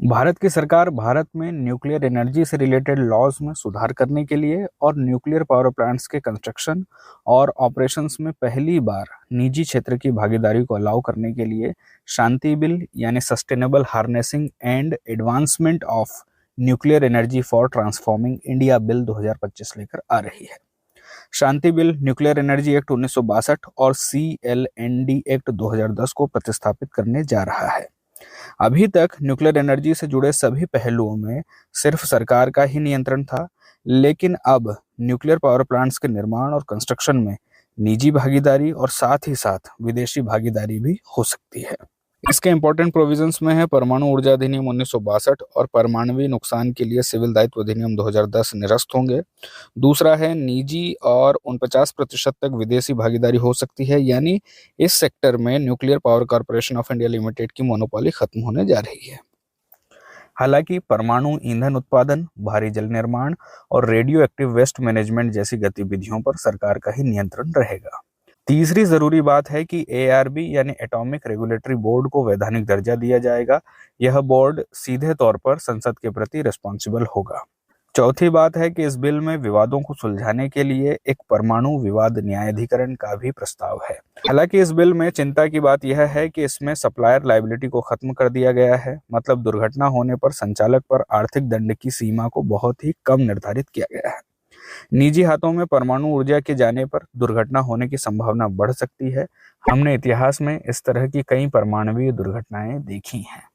भारत की सरकार भारत में न्यूक्लियर एनर्जी से रिलेटेड लॉज में सुधार करने के लिए और न्यूक्लियर पावर प्लांट्स के कंस्ट्रक्शन और ऑपरेशंस में पहली बार निजी क्षेत्र की भागीदारी को अलाउ करने के लिए शांति बिल यानी sustainable harnessing and advancement of nuclear energy for transforming India bill 2025 लेकर आ रही है। शांति बिल न्यूक्लियर एनर्जी एक्ट 1962 और CLND एक्ट 2010 को प्रतिस्थापित करने जा रहा है। अभी तक न्यूक्लियर एनर्जी से जुड़े सभी पहलुओं में सिर्फ सरकार का ही नियंत्रण था, लेकिन अब न्यूक्लियर पावर प्लांट्स के निर्माण और कंस्ट्रक्शन में निजी भागीदारी और साथ ही साथ विदेशी भागीदारी भी हो सकती है। इसके इंपॉर्टेंट प्रोविजंस में है परमाणु ऊर्जा अधिनियम 1962 और परमाणु नुकसान के लिए सिविल दायित्व अधिनियम 2010 निरस्त होंगे। दूसरा है निजी और 49% तक विदेशी भागीदारी हो सकती है, यानी इस सेक्टर में nuclear power corporation of India limited की मोनोपोली खत्म होने जा रही है। हालांकि परमाणु ईंधन उत्पादन, भारी जल निर्माण और रेडियो एक्टिव वेस्ट मैनेजमेंट जैसी गतिविधियों पर सरकार का ही नियंत्रण रहेगा। तीसरी जरूरी बात है कि ARB यानी एटॉमिक रेगुलेटरी बोर्ड को वैधानिक दर्जा दिया जाएगा। यह बोर्ड सीधे तौर पर संसद के प्रति रिस्पॉन्सिबल होगा। चौथी बात है कि इस बिल में विवादों को सुलझाने के लिए एक परमाणु विवाद न्यायाधिकरण का भी प्रस्ताव है। हालांकि इस बिल में चिंता की बात यह है कि इसमें सप्लायर लायबिलिटी को खत्म कर दिया गया है, मतलब दुर्घटना होने पर संचालक पर आर्थिक दंड की सीमा को बहुत ही कम निर्धारित किया गया है। निजी हाथों में परमाणु ऊर्जा के जाने पर दुर्घटना होने की संभावना बढ़ सकती है। हमने इतिहास में इस तरह की कई परमाणु दुर्घटनाएं देखी हैं।